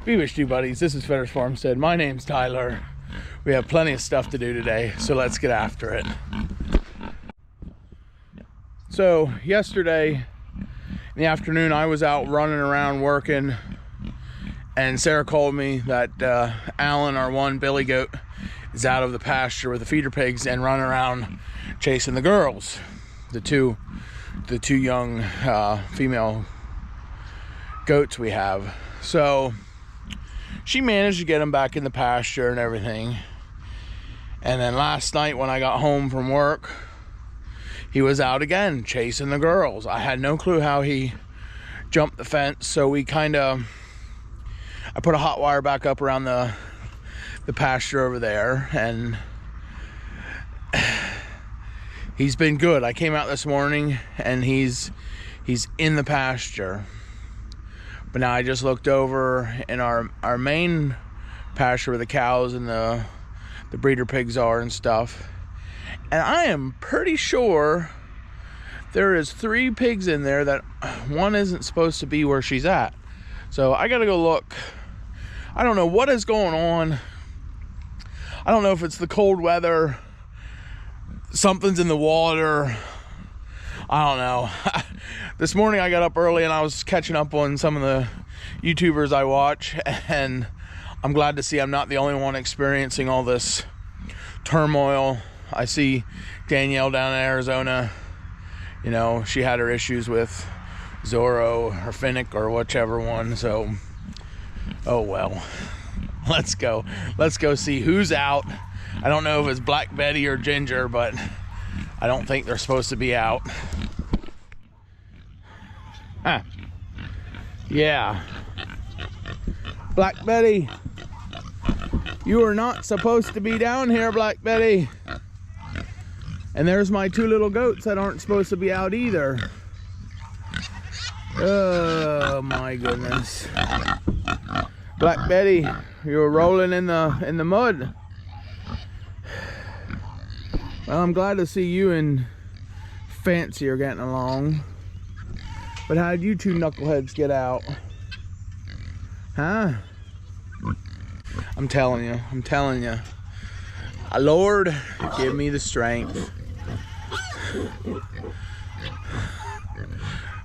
Beavish buddies, this is Fetters Farmstead. My name's Tyler. We have plenty of stuff to do today, so let's get after it. So yesterday in the afternoon I was out running around working, and Sarah called me that Alan, our one billy goat, is out of the pasture with the feeder pigs and running around chasing the girls, the two young female goats we have. So she managed to get him back in the pasture and everything. And then last night when I got home from work, he was out again chasing the girls. I had no clue how he jumped the fence, so I put a hot wire back up around the pasture over there, and he's been good. I came out this morning and he's in the pasture. But now I just looked over in our main pasture where the cows and the breeder pigs are and stuff, and I am pretty sure there is 3 pigs in there that one isn't supposed to be where she's at. So I gotta go look. I don't know what is going on. I don't know if it's the cold weather, something's in the water, I don't know. This morning I got up early and I was catching up on some of the YouTubers I watch, and I'm glad to see I'm not the only one experiencing all this turmoil. I see Danielle down in Arizona, you know, she had her issues with Zorro or Finnick or whichever one, so oh well. Let's go see who's out. I don't know if it's Black Betty or Ginger, but I don't think they're supposed to be out. Huh. Yeah. Black Betty, you are not supposed to be down here, Black Betty. And there's my 2 little goats that aren't supposed to be out either. Oh my goodness. Black Betty, you're rolling in the mud. Well, I'm glad to see you and Fancy are getting along. But how did you 2 knuckleheads get out? Huh? I'm telling you. Lord, give me the strength.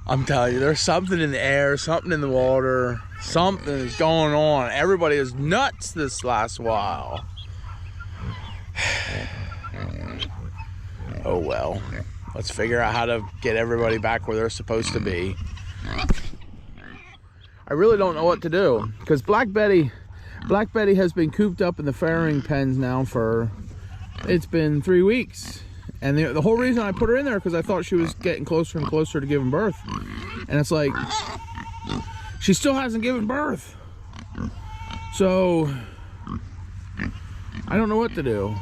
I'm telling you, there's something in the air, something in the water, something is going on. Everybody is nuts this last while. Oh well, let's figure out how to get everybody back where they're supposed to be. I really don't know what to do, because Black Betty has been cooped up in the farrowing pens now for, it's been 3 weeks. And the whole reason I put her in there because I thought she was getting closer and closer to giving birth. And it's like, she still hasn't given birth. So, I don't know what to do.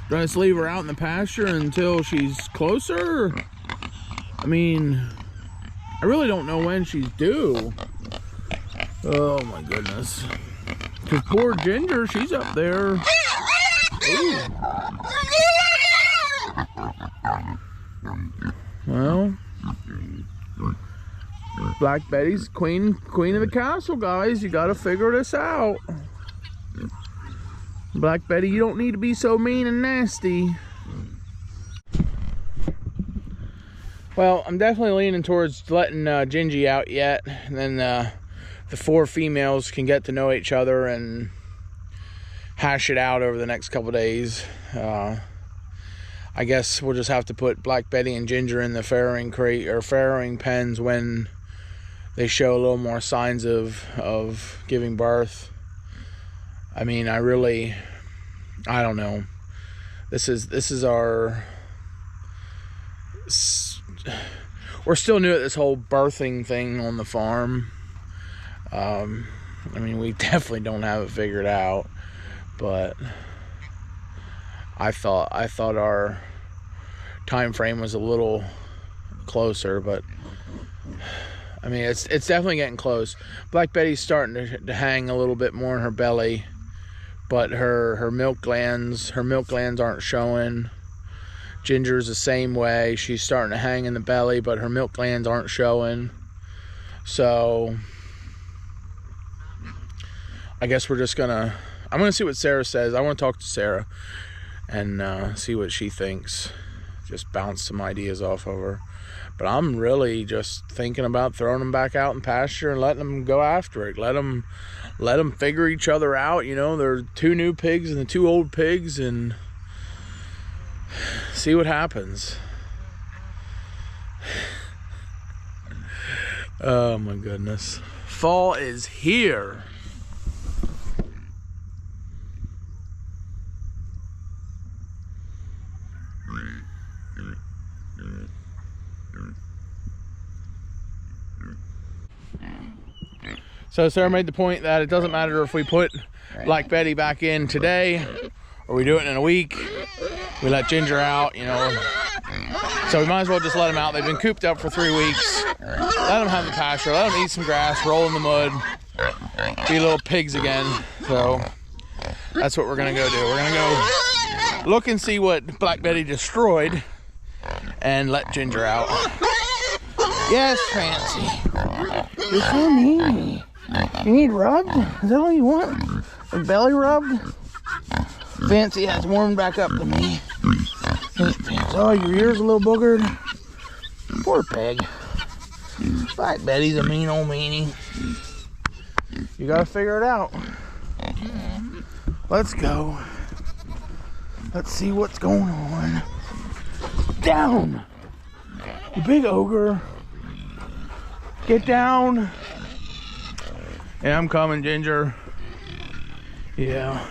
Do I just leave her out in the pasture until she's closer? I mean, I really don't know when she's due. Oh my goodness. Because poor Ginger, she's up there. Ooh. Well, Black Betty's queen of the castle, guys. You gotta figure this out. Black Betty, you don't need to be so mean and nasty. Well, I'm definitely leaning towards letting Gingy out yet, and then the 4 females can get to know each other and hash it out over the next couple days. I guess we'll just have to put Black Betty and Ginger in the farrowing crate or farrowing pens when they show a little more signs of giving birth. I mean, I don't know. This is our, we're still new at this whole birthing thing on the farm. I mean, we definitely don't have it figured out, but I thought our time frame was a little closer, but I mean, it's definitely getting close. Black Betty's starting to hang a little bit more in her belly, but her milk glands aren't showing. Ginger's the same way. She's starting to hang in the belly, but her milk glands aren't showing. So I guess we're just gonna, I'm gonna see what Sarah says. I want to talk to Sarah and see what she thinks. Just bounce some ideas off of her. But I'm really just thinking about throwing them back out in pasture and letting them go after it. Let them figure each other out. You know, there are 2 new pigs and the 2 old pigs, and see what happens. Oh my goodness. Fall is here. So Sarah made the point that it doesn't matter if we put Black Betty back in today or we do it in a week. We let Ginger out, you know. So we might as well just let them out. They've been cooped up for 3 weeks. Let them have the pasture. Let them eat some grass, roll in the mud, be little pigs again. So that's what we're gonna go do. We're gonna go look and see what Black Betty destroyed and let Ginger out. Yes, Fancy. You're so mean. You need rubbed? Is that all you want? A belly rubbed? Fancy has warmed back up to me. Oh, your ear's a little boogered. Poor pig. Black Betty's a mean old meanie. You gotta figure it out. Let's go. Let's see what's going on. Down! You big ogre. Get down. Yeah, I'm coming, Ginger. Yeah.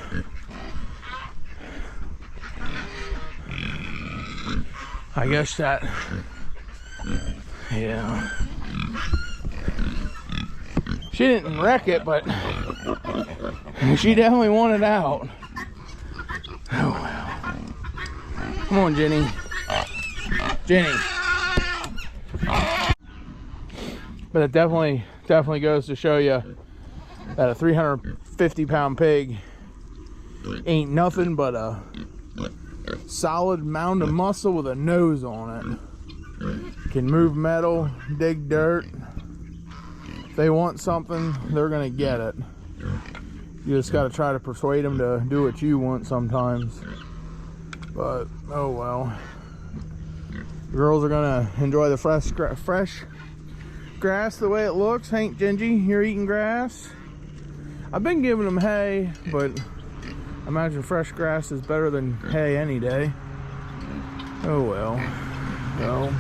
I guess that, yeah. She didn't wreck it, but she definitely wanted out. Oh well. Come on, Jenny. Jenny. But it definitely goes to show you that a 350-pound pig ain't nothing but a solid mound of muscle with a nose on it. Can move metal, dig dirt. If they want something, they're gonna get it. You just gotta try to persuade them to do what you want sometimes. But oh well. The girls are gonna enjoy the fresh grass the way it looks. Ain't Gingy? You're eating grass? I've been giving them hay, but I imagine fresh grass is better than hay any day. Oh well. So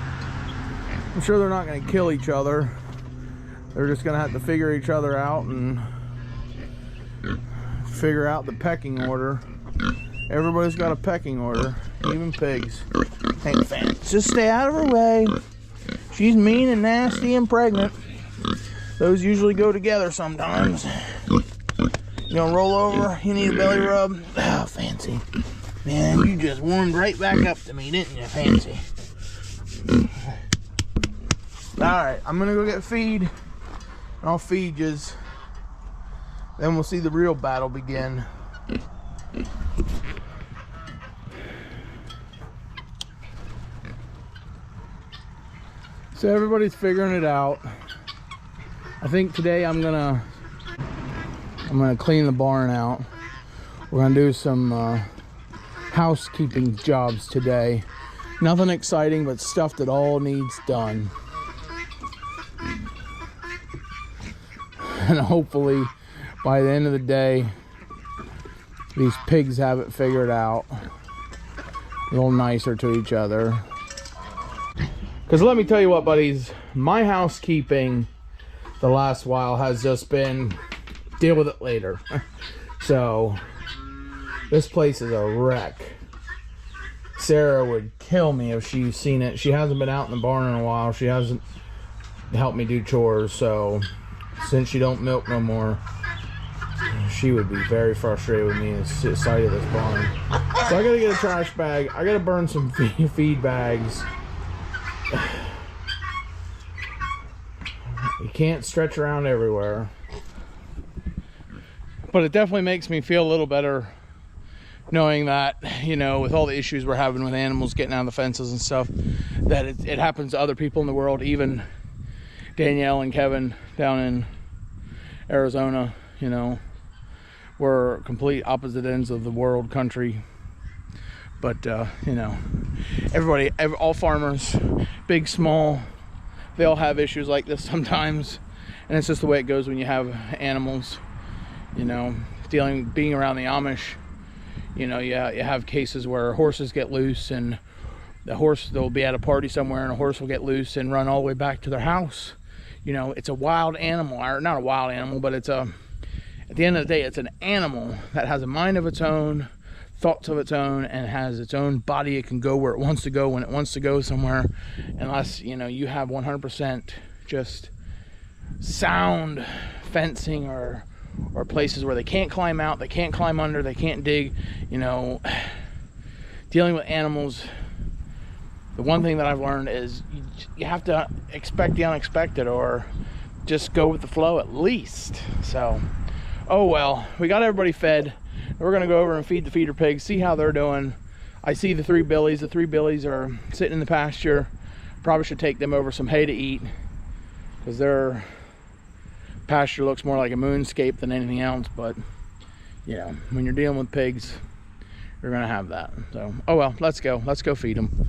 I'm sure they're not going to kill each other. They're just going to have to figure each other out and figure out the pecking order. Everybody's got a pecking order, even pigs. Hey, fans, just stay out of her way. She's mean and nasty and pregnant. Those usually go together sometimes. You gonna roll over? You need a belly rub? Oh, Fancy. Man, you just warmed right back up to me, didn't you, Fancy? Alright, I'm gonna go get feed. And I'll feed yous. Then we'll see the real battle begin. So everybody's figuring it out. I think today I'm gonna clean the barn out. We're gonna do some housekeeping jobs today. Nothing exciting, but stuff that all needs done. And hopefully by the end of the day, these pigs have it figured out. A little nicer to each other. Because let me tell you what, buddies, my housekeeping the last while has just been deal with it later. So this place is a wreck. Sarah would kill me if she's seen it. She hasn't been out in the barn in a while. She hasn't helped me do chores, so since she don't milk no more, she would be very frustrated with me at the sight of this barn. So I gotta get a trash bag. I gotta burn some feed bags. You can't stretch around everywhere. But it definitely makes me feel a little better knowing that, you know, with all the issues we're having with animals getting out of the fences and stuff, that it happens to other people in the world, even Danielle and Kevin down in Arizona, you know. we're complete opposite ends of the world country. But you know, all farmers, big, small, they all have issues like this sometimes, and it's just the way it goes when you have animals. You know, being around the Amish, you know, you have cases where horses get loose, and they'll be at a party somewhere and a horse will get loose and run all the way back to their house. You know, it's a wild animal, or not a wild animal, but at the end of the day, it's an animal that has a mind of its own, thoughts of its own, and has its own body. It can go where it wants to go when it wants to go somewhere, unless, you know, you have 100% just sound fencing or places where they can't climb out, they can't climb under, they can't dig. You know, dealing with animals, the one thing that I've learned is you have to expect the unexpected, or just go with the flow at least. So, oh well, we got everybody fed. We're gonna go over and feed the feeder pigs, see how they're doing. I see the three billies. The three billies are sitting in the pasture. Probably should take them over some hay to eat, because their pasture looks more like a moonscape than anything else. But you know, when you're dealing with pigs, you're gonna have that. So, oh well, let's go feed them.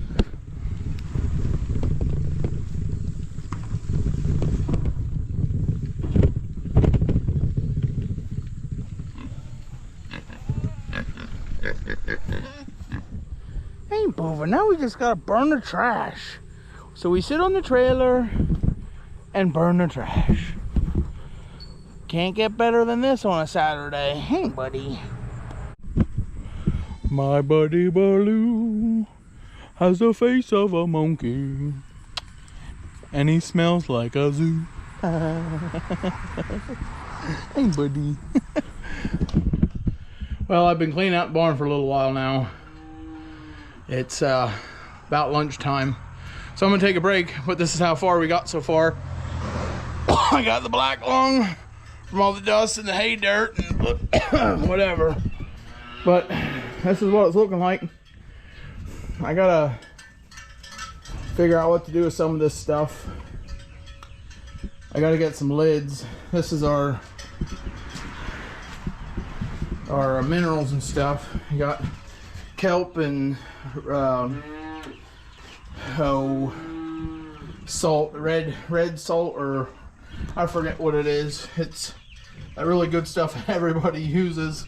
Ain't moving. Now we just gotta burn the trash. So we sit on the trailer and burn the trash. Can't get better than this on a Saturday. Hey, buddy. My buddy Baloo has the face of a monkey, and he smells like a zoo. Hey, buddy. Well, I've been cleaning out the barn for a little while now. It's about lunchtime, so I'm gonna take a break, but this is how far we got so far. I got the black lung from all the dust and the hay dirt and whatever, but this is what it's looking like. I gotta figure out what to do with some of this stuff. I gotta get some lids. This is our minerals and stuff. You got kelp and salt, red salt, or I forget what it is. It's that really good stuff everybody uses.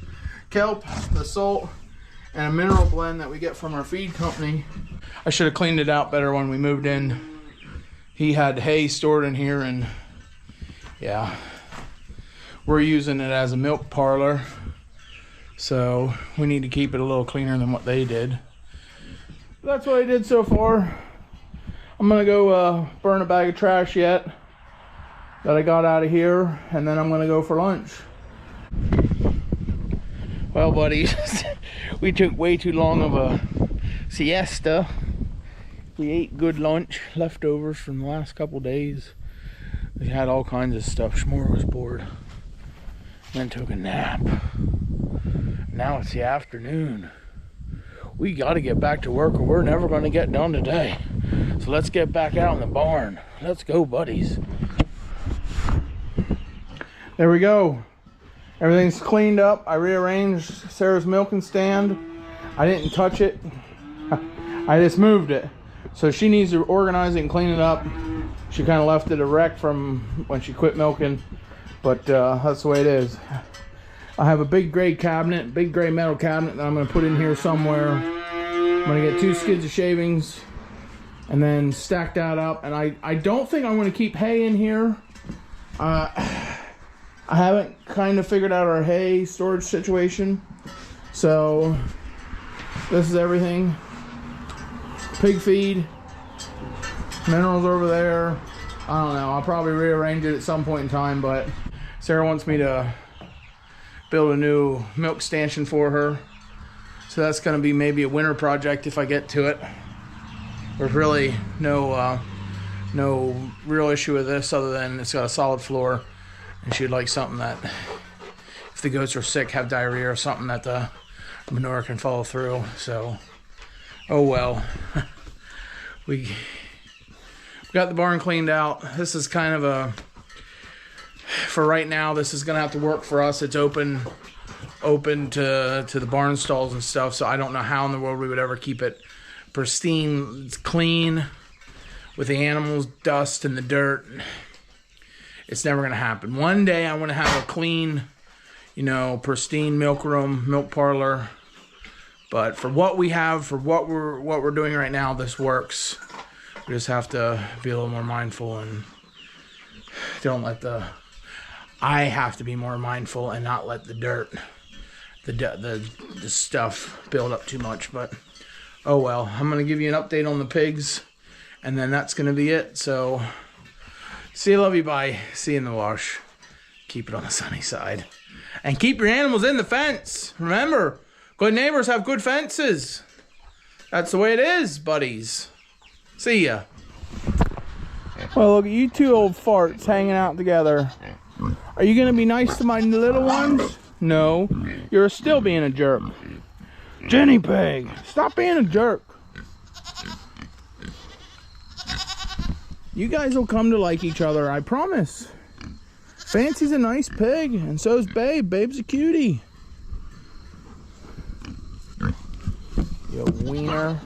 Kelp, the salt, and a mineral blend that we get from our feed company. I should have cleaned it out better when we moved in. He had hay stored in here, and yeah, we're using it as a milk parlor. So we need to keep it a little cleaner than what they did. That's what I did so far. I'm gonna go burn a bag of trash yet that I got out of here, and then I'm gonna go for lunch. Well, buddies, we took way too long of a siesta. We ate good lunch, leftovers from the last couple days. We had all kinds of stuff. Shmore was bored. Then took a nap. Now it's the afternoon. We got to get back to work, or we're never going to get done today. So let's get back out in the barn. Let's go, buddies. There we go. Everything's cleaned up. I rearranged Sarah's milking stand. I didn't touch it. I just moved it. So she needs to organize it and clean it up. She kind of left it a wreck from when she quit milking. But that's the way it is. I have a big gray cabinet, big gray metal cabinet that I'm going to put in here somewhere. I'm going to get 2 skids of shavings and then stack that up. And I don't think I'm going to keep hay in here. I haven't kind of figured out our hay storage situation. So this is everything. Pig feed, minerals over there. I don't know. I'll probably rearrange it at some point in time, but Sarah wants me to build a new milk stanchion for her. So that's going to be maybe a winter project if I get to it. There's really no real issue with this other than it's got a solid floor, and she'd like something that if the goats are sick, have diarrhea or something, that the manure can follow through. So, oh well. We got the barn cleaned out. This is kind of for right now, this is gonna have to work for us. It's open to the barn stalls and stuff, so I don't know how in the world we would ever keep it pristine. It's clean with the animals, dust and the dirt. It's never gonna happen. One day I want to have a clean, you know, pristine milk room, milk parlor. But for what we have, for what we're doing right now, this works. We just have to be a little more mindful and don't let I have to be more mindful and not let the dirt, the stuff build up too much. But oh well, I'm gonna give you an update on the pigs, and then that's gonna be it. So see you, love you, bye. See you in the wash. Keep it on the sunny side, and keep your animals in the fence. Remember, good neighbors have good fences. That's the way it is, buddies. See ya. Well, look at you two old farts hanging out together. Are you gonna be nice to my little ones? No, you're still being a jerk. Jenny pig, stop being a jerk. You guys will come to like each other, I promise. Fancy's a nice pig, and so's Babe. Babe's a cutie. You wiener.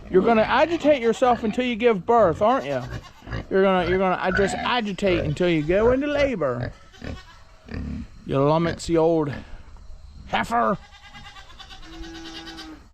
You're gonna agitate yourself until you give birth, aren't you? You're gonna just agitate until you go into labor. You lummoxy old heifer.